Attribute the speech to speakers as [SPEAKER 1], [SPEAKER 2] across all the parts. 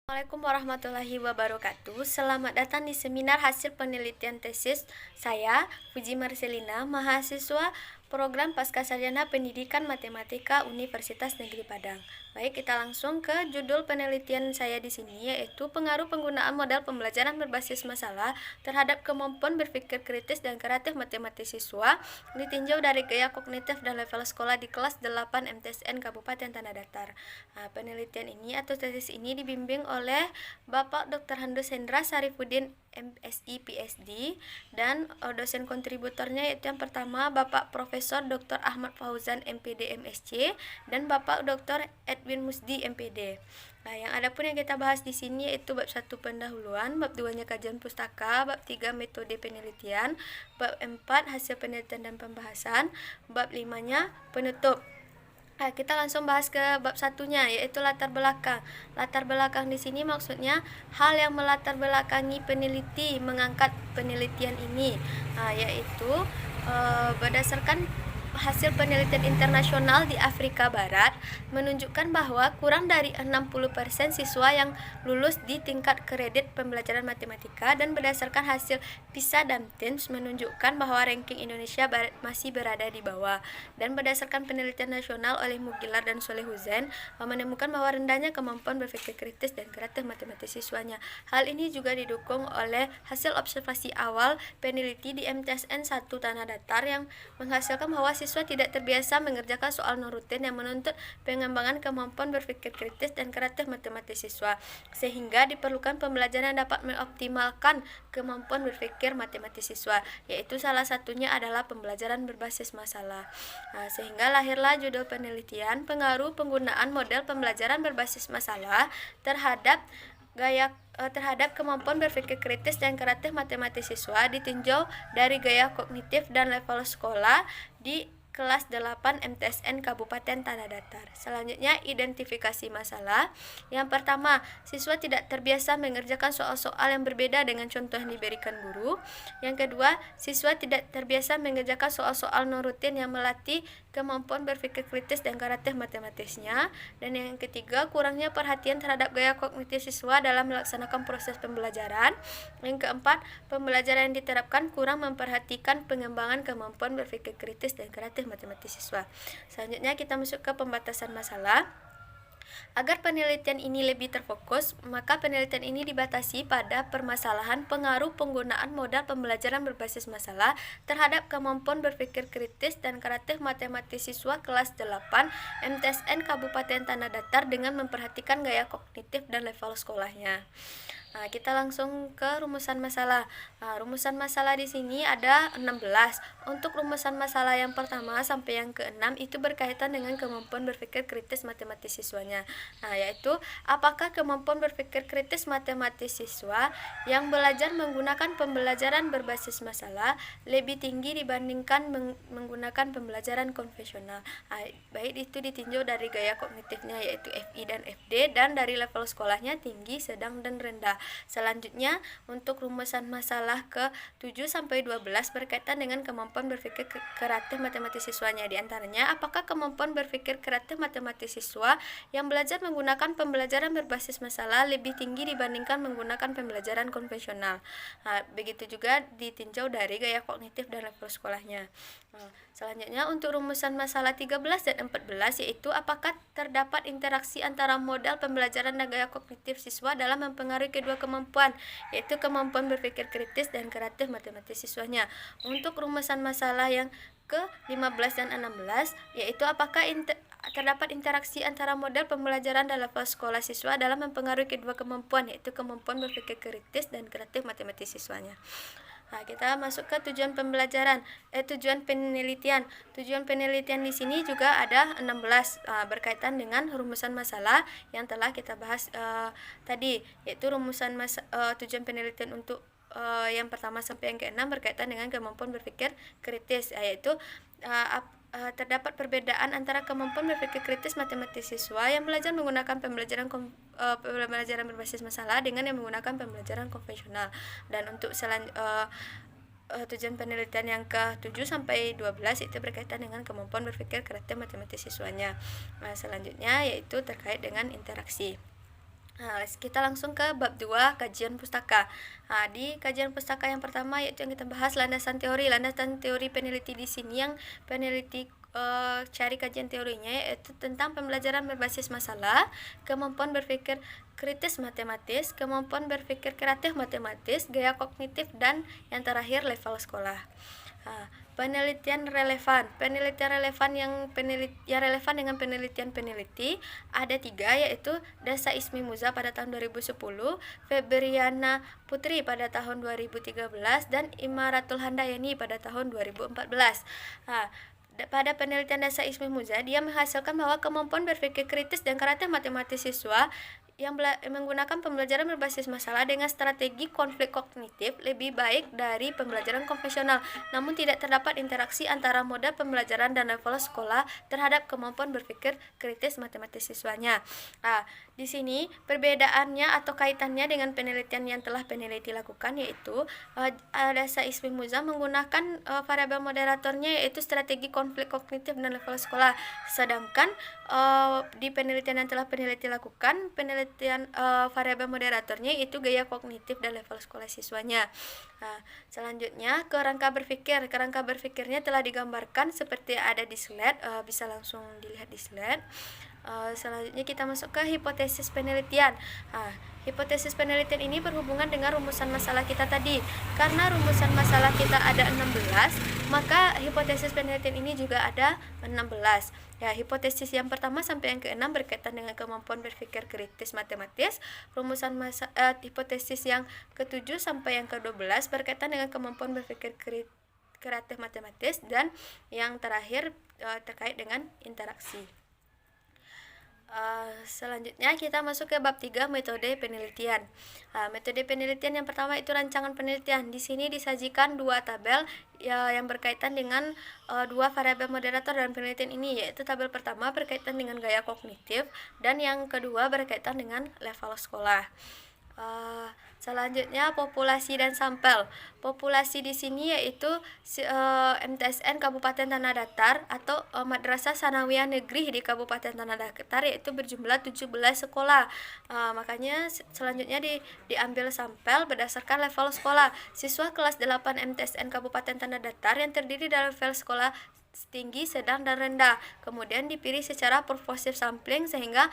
[SPEAKER 1] Assalamualaikum warahmatullahi wabarakatuh. Selamat datang di seminar hasil penelitian tesis saya, Puji Marcelina, mahasiswa Program Pascasarjana Pendidikan Matematika Universitas Negeri Padang. Baik, kita langsung ke judul penelitian saya di sini, yaitu pengaruh penggunaan model pembelajaran berbasis masalah terhadap kemampuan berpikir kritis dan kreatif matematis siswa ditinjau dari gaya kognitif dan level sekolah di kelas 8 MTSN Kabupaten Tanah Datar. Penelitian ini atau tesis ini dibimbing oleh Bapak Dr. Handus Hendra Sarifudin MSI PhD dan dosen kontributornya yaitu yang pertama Bapak Profesor Dr. Ahmad Fauzan MPD MSc dan Bapak Dr. Edwin Musdi MPD. Yang adapun yang kita bahas di sini yaitu bab 1 pendahuluan, bab 2-nya kajian pustaka, bab 3 metode penelitian, bab 4 hasil penelitian dan pembahasan, bab 5-nya penutup. Kita langsung bahas ke bab satunya, yaitu latar belakang. Latar belakang di sini maksudnya hal yang melatar belakangi peneliti mengangkat penelitian ini, yaitu berdasarkan hasil penelitian internasional di Afrika Barat menunjukkan bahwa kurang dari 60% siswa yang lulus di tingkat kredit pembelajaran matematika, dan berdasarkan hasil PISA dan TIMSS menunjukkan bahwa ranking Indonesia masih berada di bawah. Dan berdasarkan penelitian nasional oleh Mugilar dan Solehuzen menemukan bahwa rendahnya kemampuan berpikir kritis dan kreatif matematis siswanya. Hal ini juga didukung oleh hasil observasi awal peneliti di MTSN 1 Tanah Datar yang menghasilkan bahwa siswa tidak terbiasa mengerjakan soal non rutin yang menuntut pengembangan kemampuan berpikir kritis dan kreatif matematis siswa, sehingga diperlukan pembelajaran yang dapat mengoptimalkan kemampuan berpikir matematis siswa, yaitu salah satunya adalah pembelajaran berbasis masalah. Sehingga lahirlah judul penelitian pengaruh penggunaan model pembelajaran berbasis masalah terhadap kemampuan berpikir kritis dan kreatif matematis siswa ditinjau dari gaya kognitif dan level sekolah di kelas 8 MTSN Kabupaten Tanah Datar. Selanjutnya, identifikasi masalah. Yang pertama, siswa tidak terbiasa mengerjakan soal-soal yang berbeda dengan contoh yang diberikan guru. Yang kedua, siswa tidak terbiasa mengerjakan soal-soal non rutin yang melatih kemampuan berpikir kritis dan kreatif matematisnya. Dan yang ketiga, kurangnya perhatian terhadap gaya kognitif siswa dalam melaksanakan proses pembelajaran. Yang keempat, pembelajaran yang diterapkan kurang memperhatikan pengembangan kemampuan berpikir kritis dan kreatif matematis siswa. Selanjutnya kita masuk ke pembatasan masalah. Agar penelitian ini lebih terfokus, maka penelitian ini dibatasi pada permasalahan pengaruh penggunaan modal pembelajaran berbasis masalah terhadap kemampuan berpikir kritis dan kreatif matematis siswa kelas 8 MTSN Kabupaten Tanah Datar dengan memperhatikan gaya kognitif dan level sekolahnya. Kita langsung ke rumusan masalah. Rumusan masalah di sini ada 16. Untuk rumusan masalah yang pertama sampai yang ke-6 itu berkaitan dengan kemampuan berpikir kritis matematis siswanya. Yaitu apakah kemampuan berpikir kritis matematis siswa yang belajar menggunakan pembelajaran berbasis masalah lebih tinggi dibandingkan menggunakan pembelajaran konvensional. Baik itu ditinjau dari gaya kognitifnya yaitu FI dan FD, dan dari level sekolahnya tinggi, sedang, dan rendah. Selanjutnya, untuk rumusan masalah ke-7 sampai 12 berkaitan dengan kemampuan berpikir kreatif matematis siswanya. Di antaranya, apakah kemampuan berpikir kreatif matematis siswa yang belajar menggunakan pembelajaran berbasis masalah lebih tinggi dibandingkan menggunakan pembelajaran konvensional. Begitu juga ditinjau dari gaya kognitif dan level sekolahnya. Selanjutnya, untuk rumusan masalah 13 dan 14 yaitu apakah terdapat interaksi antara modal pembelajaran dan gaya kognitif siswa dalam mempengaruhi kedua kemampuan, yaitu kemampuan berpikir kritis dan kreatif matematis siswanya. Untuk rumusan masalah yang ke-15 dan 16 yaitu apakah terdapat interaksi antara model pembelajaran dan level sekolah siswa dalam mempengaruhi kedua kemampuan, yaitu kemampuan berpikir kritis dan kreatif matematis siswanya. Kita masuk ke tujuan pembelajaran, tujuan penelitian. Tujuan penelitian di sini juga ada 16 berkaitan dengan rumusan masalah yang telah kita bahas tadi, yaitu tujuan penelitian untuk yang pertama sampai yang ke-6 berkaitan dengan kemampuan berpikir kritis, yaitu terdapat perbedaan antara kemampuan berpikir kritis matematis siswa yang belajar menggunakan pembelajaran berbasis masalah dengan yang menggunakan pembelajaran konvensional. Dan untuk tujuan penelitian yang ke-7 sampai 12 itu berkaitan dengan kemampuan berpikir kreatif matematis siswanya. Selanjutnya yaitu terkait dengan interaksi. Nah, kita langsung ke bab 2, kajian pustaka. Nah, di kajian pustaka yang pertama yaitu yang kita bahas landasan teori. Landasan teori peneliti di sini yang peneliti cari kajian teorinya yaitu tentang pembelajaran berbasis masalah, kemampuan berpikir kritis matematis, kemampuan berpikir kreatif matematis, gaya kognitif, dan yang terakhir level sekolah. Nah, penelitian relevan yang relevan dengan penelitian peneliti ada 3, yaitu Dasa Ismi Muza pada tahun 2010, Febriana Putri pada tahun 2013, dan Imaratul Handayani pada tahun 2014. Nah, pada penelitian Dasa Ismi Muza, dia menghasilkan bahwa kemampuan berpikir kritis dan kreatif matematis siswa yang menggunakan pembelajaran berbasis masalah dengan strategi konflik kognitif lebih baik dari pembelajaran konvensional, namun tidak terdapat interaksi antara moda pembelajaran dan level sekolah terhadap kemampuan berpikir kritis matematis siswanya. Nah, di sini perbedaannya atau kaitannya dengan penelitian yang telah peneliti lakukan yaitu Dasa Ismi Muza menggunakan variabel moderatornya yaitu strategi konflik kognitif dan level sekolah, sedangkan di penelitian yang telah peneliti lakukan variabel moderatornya itu gaya kognitif dan level sekolah siswanya. Nah, selanjutnya kerangka berpikirnya telah digambarkan seperti ada di slide, bisa langsung dilihat di slide. Selanjutnya kita masuk ke hipotesis penelitian. Hipotesis penelitian ini berhubungan dengan rumusan masalah kita tadi. Karena rumusan masalah kita ada 16, maka hipotesis penelitian ini juga ada 16. Ya, hipotesis yang pertama sampai yang ke-6 berkaitan dengan kemampuan berpikir kritis matematis. Hipotesis yang ke-7 sampai yang ke-12 berkaitan dengan kemampuan berpikir kreatif matematis, dan yang terakhir terkait dengan interaksi. Selanjutnya kita masuk ke bab 3, metode penelitian. Metode penelitian yang pertama itu rancangan penelitian. Di sini disajikan 2 tabel yang berkaitan dengan 2 variabel moderator dalam penelitian ini, yaitu tabel pertama berkaitan dengan gaya kognitif dan yang kedua berkaitan dengan level sekolah. Selanjutnya populasi dan sampel. Populasi di sini yaitu MTSN Kabupaten Tanah Datar atau Madrasah Sanawiyah Negeri di Kabupaten Tanah Datar, yaitu berjumlah 17 sekolah. Makanya selanjutnya diambil sampel berdasarkan level sekolah. Siswa kelas 8 MTSN Kabupaten Tanah Datar yang terdiri dari level sekolah tinggi, sedang, dan rendah. Kemudian dipilih secara proportif sampling sehingga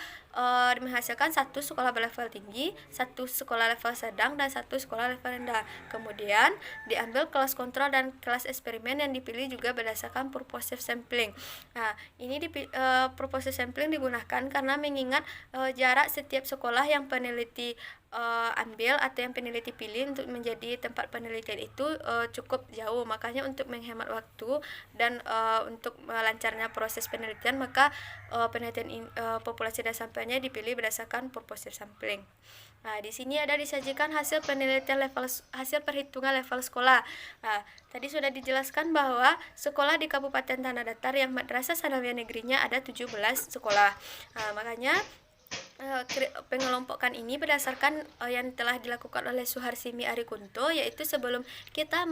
[SPEAKER 1] menghasilkan 1 sekolah berlevel tinggi, 1 sekolah level sedang, dan 1 sekolah level rendah. Kemudian diambil kelas kontrol dan kelas eksperimen yang dipilih juga berdasarkan proportif sampling. Nah, ini proportif sampling digunakan karena mengingat jarak setiap sekolah yang peneliti ambil atau yang peneliti pilih untuk menjadi tempat penelitian itu cukup jauh. Makanya untuk menghemat waktu dan untuk melancarnya proses penelitian, maka penelitian populasi dan sampelnya dipilih berdasarkan proportif sampling. Nah, di sini ada disajikan hasil penelitian hasil perhitungan level sekolah. Nah, tadi sudah dijelaskan bahwa sekolah di Kabupaten Tanah Datar yang Madrasah Sanawiyah Negerinya ada 17 sekolah. Nah, makanya pengelompokan ini berdasarkan yang telah dilakukan oleh Suharsimi Arikunto, yaitu sebelum kita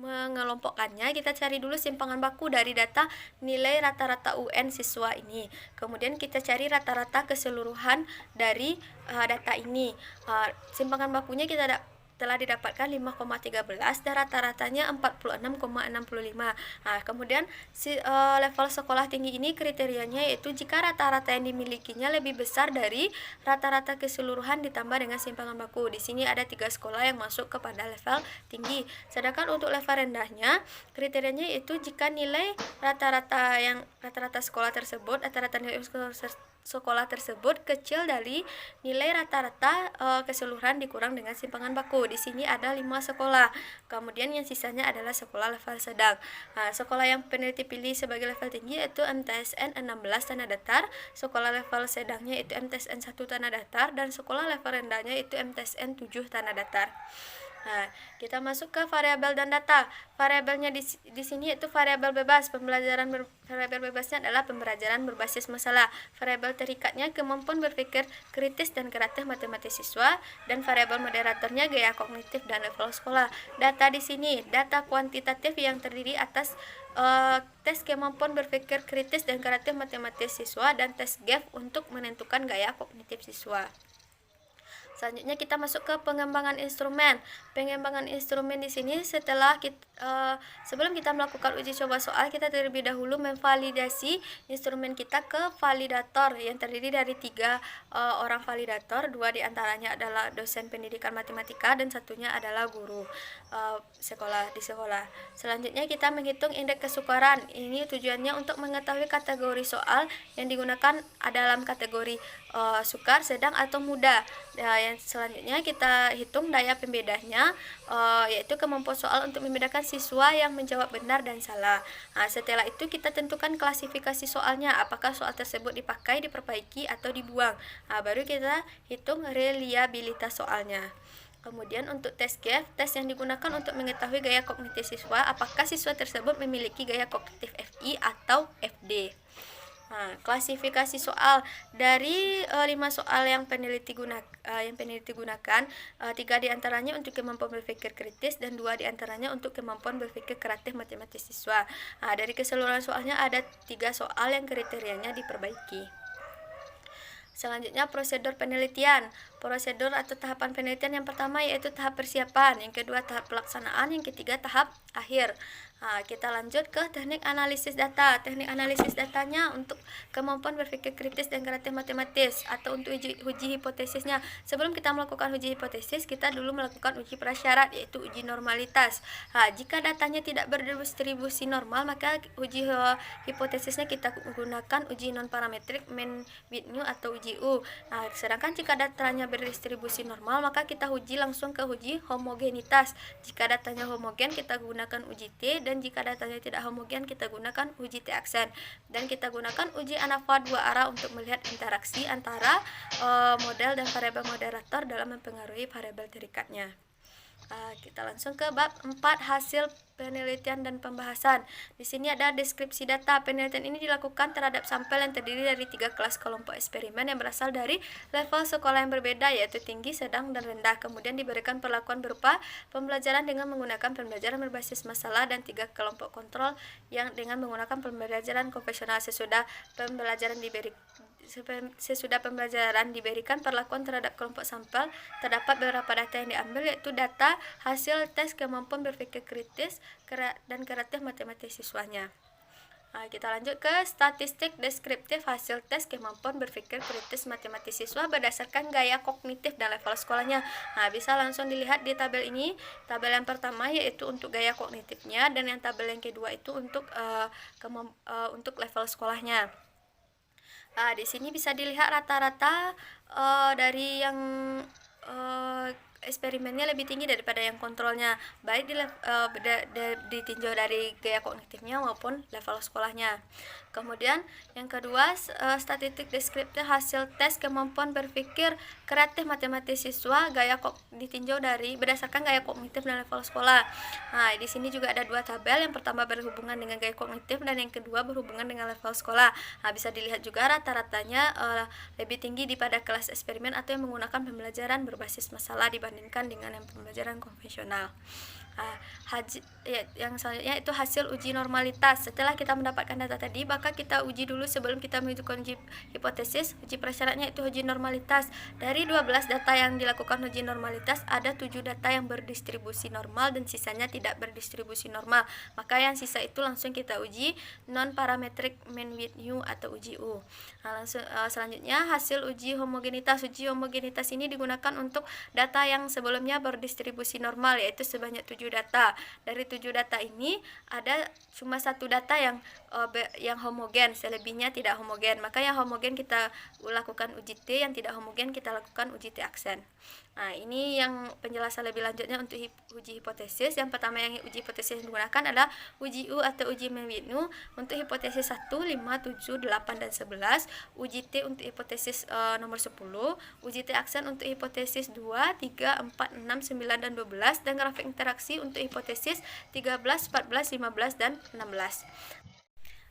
[SPEAKER 1] mengelompokkannya, kita cari dulu simpangan baku dari data nilai rata-rata UN siswa ini. Kemudian kita cari rata-rata keseluruhan dari data ini. Simpangan bakunya kita telah didapatkan 5,13 dan rata-ratanya 46,65. Nah, kemudian level sekolah tinggi ini kriterianya yaitu jika rata-rata yang dimilikinya lebih besar dari rata-rata keseluruhan ditambah dengan simpangan baku. Di sini ada 3 sekolah yang masuk kepada level tinggi. Sedangkan untuk level rendahnya kriterianya yaitu jika nilai rata-rata sekolah tersebut, rata-rata nilai sekolah tersebut kecil dari nilai rata-rata keseluruhan dikurang dengan simpangan baku. Di sini ada 5 sekolah. Kemudian yang sisanya adalah sekolah level sedang. Nah, sekolah yang peneliti pilih sebagai level tinggi yaitu MTSN 16 Tanah Datar, sekolah level sedangnya itu MTSN 1 Tanah Datar, dan sekolah level rendahnya itu MTSN 7 Tanah Datar. Nah, kita masuk ke variabel dan data. Variabelnya di sini yaitu variabel bebas. Variabel bebasnya adalah pembelajaran berbasis masalah. Variabel terikatnya kemampuan berpikir kritis dan kreatif matematis siswa, dan variabel moderatornya gaya kognitif dan level sekolah. Data di sini data kuantitatif yang terdiri atas tes kemampuan berpikir kritis dan kreatif matematis siswa, dan tes GAF untuk menentukan gaya kognitif siswa. Selanjutnya kita masuk ke pengembangan instrumen. Pengembangan instrumen di sini setelah sebelum kita melakukan uji coba soal, kita terlebih dahulu memvalidasi instrumen kita ke validator yang terdiri dari 3 orang validator. 2 diantaranya adalah dosen pendidikan matematika dan satunya adalah guru di sekolah. Selanjutnya kita menghitung indeks kesukaran. Ini tujuannya untuk mengetahui kategori soal yang digunakan dalam kategori sukar, sedang, atau mudah. Yang selanjutnya kita hitung daya pembedanya, yaitu kemampuan soal untuk membedakan siswa yang menjawab benar dan salah. Setelah itu kita tentukan klasifikasi soalnya, apakah soal tersebut dipakai, diperbaiki, atau dibuang. Baru kita hitung reliabilitas soalnya. Kemudian untuk tes GAF, tes yang digunakan untuk mengetahui gaya kognitif siswa, apakah siswa tersebut memiliki gaya kognitif FI atau FD. Klasifikasi soal dari 5 soal yang peneliti gunakan, 3 diantaranya untuk kemampuan berpikir kritis dan 2 diantaranya untuk kemampuan berpikir kreatif matematis siswa. Dari keseluruhan soalnya ada 3 soal yang kriterianya diperbaiki. Selanjutnya prosedur penelitian. Prosedur atau tahapan penelitian yang pertama yaitu tahap persiapan, yang kedua tahap pelaksanaan, yang ketiga tahap akhir. Kita lanjut ke teknik analisis data. Teknik analisis datanya untuk kemampuan berpikir kritis dan kreatif matematis atau untuk uji hipotesisnya. Sebelum kita melakukan uji hipotesis, kita dulu melakukan uji prasyarat yaitu uji normalitas. Jika datanya tidak berdistribusi normal, maka uji hipotesisnya kita gunakan uji non parametrik mean with new atau uji U. Sedangkan jika datanya berdistribusi normal, maka kita uji langsung ke uji homogenitas. Jika datanya homogen, kita gunakan uji T, dan jika datanya tidak homogen, kita gunakan uji T-aksen, dan kita gunakan uji ANAVA 2 arah untuk melihat interaksi antara model dan variabel moderator dalam mempengaruhi variabel terikatnya. Kita langsung ke bab 4, hasil penelitian dan pembahasan. Di sini ada deskripsi data. Penelitian ini dilakukan terhadap sampel yang terdiri dari 3 kelas kelompok eksperimen yang berasal dari level sekolah yang berbeda, yaitu tinggi, sedang, dan rendah. Kemudian diberikan perlakuan berupa pembelajaran dengan menggunakan pembelajaran berbasis masalah dan 3 kelompok kontrol yang dengan menggunakan pembelajaran konvensional. Sesudah pembelajaran diberikan perlakuan terhadap kelompok sampel, terdapat beberapa data yang diambil, yaitu data hasil tes kemampuan berpikir kritis dan kreatif matematis siswanya. Kita lanjut ke statistik deskriptif hasil tes kemampuan berpikir kritis matematis siswa berdasarkan gaya kognitif dan level sekolahnya. Bisa langsung dilihat di tabel ini. Tabel yang pertama yaitu untuk gaya kognitifnya, dan yang tabel yang kedua itu untuk level sekolahnya. Di sini bisa dilihat rata-rata dari yang eksperimennya lebih tinggi daripada yang kontrolnya, baik ditinjau dari gaya kognitifnya maupun level sekolahnya. Kemudian yang kedua, statistik deskriptif hasil tes kemampuan berpikir kreatif matematis siswa ditinjau berdasarkan gaya kognitif dan level sekolah. Di sini juga ada 2 tabel. Yang pertama berhubungan dengan gaya kognitif dan yang kedua berhubungan dengan level sekolah. Bisa dilihat juga rata-ratanya lebih tinggi daripada kelas eksperimen atau yang menggunakan pembelajaran berbasis masalah dibandingkan dengan yang pembelajaran konvensional. Yang selanjutnya itu hasil uji normalitas. Setelah kita mendapatkan data tadi, maka kita uji dulu sebelum kita menentukan uji hipotesis. Uji prasyaratnya itu uji normalitas. Dari 12 data yang dilakukan uji normalitas, ada 7 data yang berdistribusi normal dan sisanya tidak berdistribusi normal. Maka yang sisa itu langsung kita uji non parametric mean with new atau uji U. Selanjutnya hasil uji homogenitas. Uji homogenitas ini digunakan untuk data yang sebelumnya berdistribusi normal, yaitu sebanyak 7 data. Dari 7 data ini ada cuma 1 data yang homogen, selebihnya tidak homogen. Maka yang homogen kita lakukan uji T, yang tidak homogen kita lakukan uji T-aksen. Ini yang penjelasan lebih lanjutnya untuk uji hipotesis. Yang pertama yang uji hipotesis yang digunakan adalah uji U atau uji Mean-Whitney untuk hipotesis 1, 5, 7, 8, dan 11. Uji T untuk hipotesis nomor 10. Uji T-aksen untuk hipotesis 2, 3, 4, 6, 9, dan 12. Dan grafik interaksi untuk hipotesis 13, 14, 15, dan 16.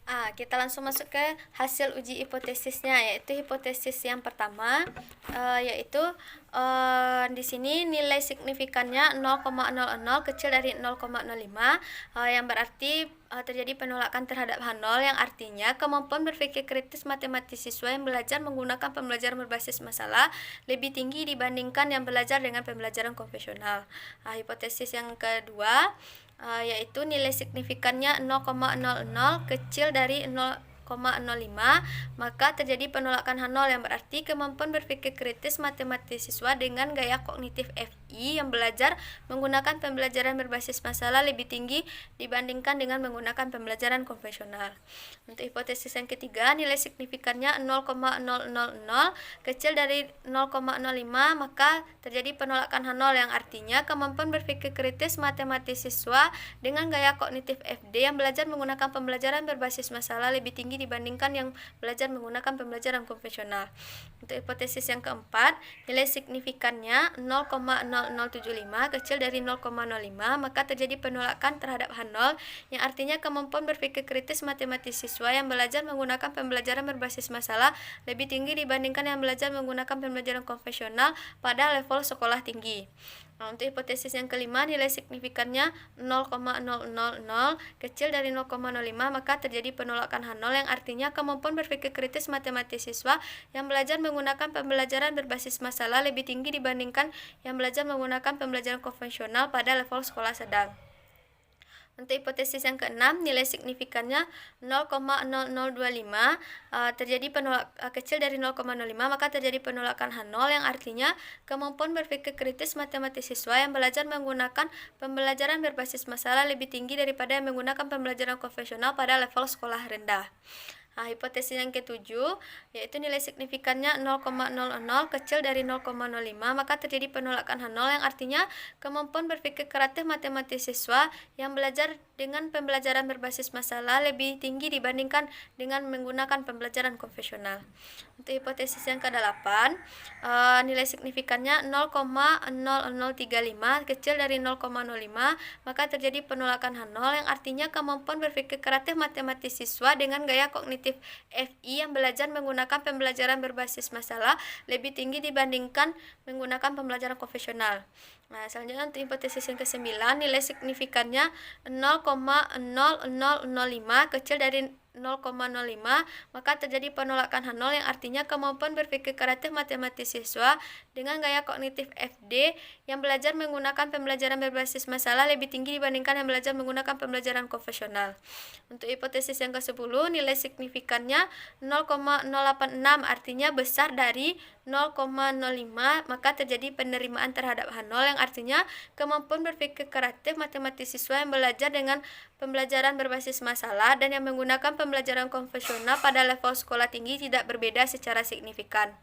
[SPEAKER 1] Kita langsung masuk ke hasil uji hipotesisnya, yaitu hipotesis yang pertama, yaitu di sini nilai signifikannya 0,00 kecil dari 0,05, yang berarti terjadi penolakan terhadap H0, yang artinya kemampuan berpikir kritis matematis siswa yang belajar menggunakan pembelajaran berbasis masalah lebih tinggi dibandingkan yang belajar dengan pembelajaran konvensional. Hipotesis yang kedua, yaitu nilai signifikannya 0,00 kecil dari 0,05, maka terjadi penolakan H0, yang berarti kemampuan berpikir kritis matematis siswa dengan gaya kognitif FI yang belajar menggunakan pembelajaran berbasis masalah lebih tinggi dibandingkan dengan menggunakan pembelajaran konvensional. Untuk hipotesis yang ketiga, nilai signifikannya 0,000 kecil dari 0,05, maka terjadi penolakan H0, yang artinya kemampuan berpikir kritis matematis siswa dengan gaya kognitif FD yang belajar menggunakan pembelajaran berbasis masalah lebih tinggi dibandingkan yang belajar menggunakan pembelajaran konvensional. Untuk hipotesis yang keempat, nilai signifikannya 0,0075 kecil dari 0,05, maka terjadi penolakan terhadap H0, yang artinya kemampuan berpikir kritis matematis siswa yang belajar menggunakan pembelajaran berbasis masalah lebih tinggi dibandingkan yang belajar menggunakan pembelajaran konvensional pada level sekolah tinggi. Untuk hipotesis yang kelima, nilai signifikannya 0,000 kecil dari 0,05, maka terjadi penolakan H0, yang artinya kemampuan berpikir kritis matematis siswa yang belajar menggunakan pembelajaran berbasis masalah lebih tinggi dibandingkan yang belajar menggunakan pembelajaran konvensional pada level sekolah sedang. Untuk hipotesis yang keenam, nilai signifikannya 0,0025, terjadi kecil dari 0,05, maka terjadi penolakan H0, yang artinya kemampuan berpikir kritis matematis siswa yang belajar menggunakan pembelajaran berbasis masalah lebih tinggi daripada yang menggunakan pembelajaran konvensional pada level sekolah rendah. Hipotesis yang ketujuh, yaitu nilai signifikannya 0,00 kecil dari 0,05, maka terjadi penolakan H0, yang artinya kemampuan berpikir kreatif matematis siswa yang belajar dengan pembelajaran berbasis masalah lebih tinggi dibandingkan dengan menggunakan pembelajaran konvensional. Untuk hipotesis yang ke-8, nilai signifikannya 0,0035 kecil dari 0,05, maka terjadi penolakan H0, yang artinya kemampuan berpikir kreatif matematis siswa dengan gaya kognitif FI yang belajar menggunakan pembelajaran berbasis masalah lebih tinggi dibandingkan menggunakan pembelajaran konvensional. Selanjutnya untuk hipotesis yang ke-9, nilai signifikannya 0,0005 kecil dari 0,05, maka terjadi penolakan H0, yang artinya kemampuan berpikir kreatif matematis siswa dengan gaya kognitif FD yang belajar menggunakan pembelajaran berbasis masalah lebih tinggi dibandingkan yang belajar menggunakan pembelajaran konvensional. Untuk hipotesis yang ke-10, nilai signifikannya 0,086, artinya besar dari 0,05, maka terjadi penerimaan terhadap H0, yang artinya kemampuan berpikir kreatif matematis siswa yang belajar dengan pembelajaran berbasis masalah dan yang menggunakan pembelajaran konvensional pada level sekolah tinggi tidak berbeda secara signifikan.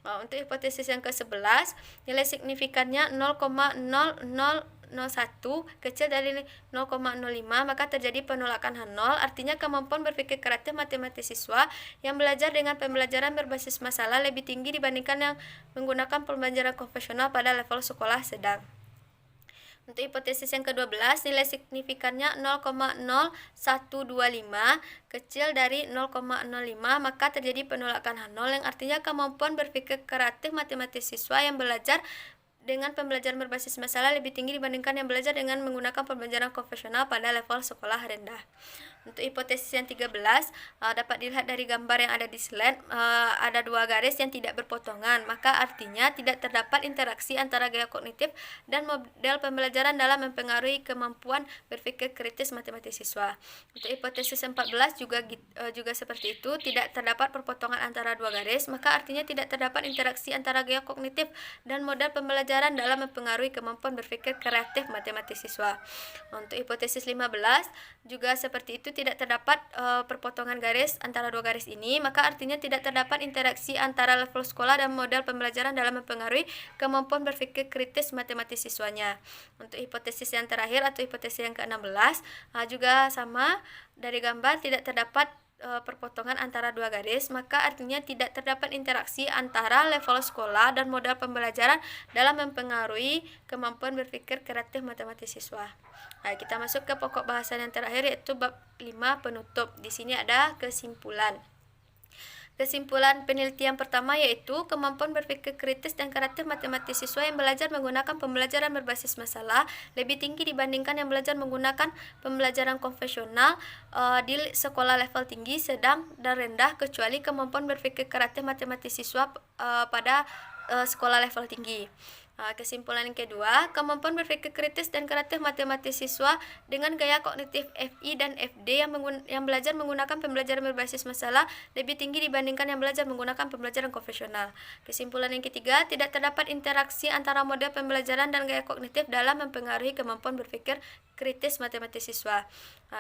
[SPEAKER 1] Untuk hipotesis yang ke-11, nilai signifikannya 0,0001 kecil dari 0,05, maka terjadi penolakan H0, artinya kemampuan berpikir kreatif matematis siswa yang belajar dengan pembelajaran berbasis masalah lebih tinggi dibandingkan yang menggunakan pembelajaran konvensional pada level sekolah sedang. Untuk hipotesis yang ke-12, nilai signifikannya 0,0125 kecil dari 0,05, maka terjadi penolakan H0, yang artinya kemampuan berpikir kreatif matematis siswa yang belajar dengan pembelajaran berbasis masalah lebih tinggi dibandingkan yang belajar dengan menggunakan pembelajaran konvensional pada level sekolah rendah. Untuk hipotesis yang 13, dapat dilihat dari gambar yang ada di slide, ada dua garis yang tidak berpotongan, maka artinya tidak terdapat interaksi antara gaya kognitif dan model pembelajaran dalam mempengaruhi kemampuan berpikir kritis matematis siswa. Untuk hipotesis 14 juga seperti itu, tidak terdapat perpotongan antara dua garis, maka artinya tidak terdapat interaksi antara gaya kognitif dan model pembelajaran dalam mempengaruhi kemampuan berpikir kreatif matematis siswa. Untuk hipotesis 15 juga seperti itu, tidak terdapat perpotongan garis antara dua garis ini, maka artinya tidak terdapat interaksi antara level sekolah dan model pembelajaran dalam mempengaruhi kemampuan berpikir kritis matematis siswanya. Untuk hipotesis yang terakhir atau hipotesis yang ke-16, juga sama, dari gambar tidak terdapat perpotongan antara dua garis, maka artinya tidak terdapat interaksi antara level sekolah dan modal pembelajaran dalam mempengaruhi kemampuan berpikir kreatif matematis siswa. Nah, kita masuk ke pokok bahasan yang terakhir, yaitu bab 5 penutup. Di sini ada kesimpulan. Kesimpulan penelitian pertama yaitu kemampuan berpikir kritis dan kreatif matematis siswa yang belajar menggunakan pembelajaran berbasis masalah lebih tinggi dibandingkan yang belajar menggunakan pembelajaran konvensional di sekolah level tinggi, sedang, dan rendah, kecuali kemampuan berpikir kreatif matematis siswa pada sekolah level tinggi. Kesimpulan yang kedua, kemampuan berpikir kritis dan kreatif matematis siswa dengan gaya kognitif FI dan FD yang belajar menggunakan pembelajaran berbasis masalah lebih tinggi dibandingkan yang belajar menggunakan pembelajaran konvensional. Kesimpulan yang ketiga, tidak terdapat interaksi antara model pembelajaran dan gaya kognitif dalam mempengaruhi kemampuan berpikir kritis matematis siswa.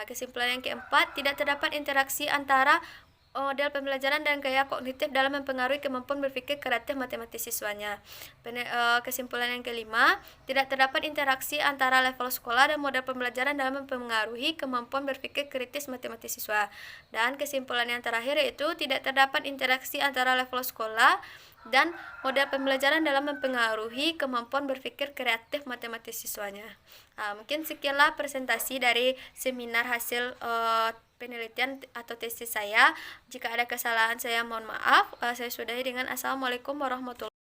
[SPEAKER 1] Kesimpulan yang keempat, tidak terdapat interaksi antara model pembelajaran dan gaya kognitif dalam mempengaruhi kemampuan berpikir kreatif matematis siswanya. Kesimpulan yang kelima, tidak terdapat interaksi antara level sekolah dan model pembelajaran dalam mempengaruhi kemampuan berpikir kritis matematis siswa. Dan kesimpulan yang terakhir yaitu tidak terdapat interaksi antara level sekolah dan model pembelajaran dalam mempengaruhi kemampuan berpikir kreatif matematis siswanya. Mungkin sekianlah presentasi dari seminar hasil penelitian atau tesis saya. Jika ada kesalahan saya mohon maaf. Saya sudahi dengan assalamualaikum warahmatullahi wabarakatuh.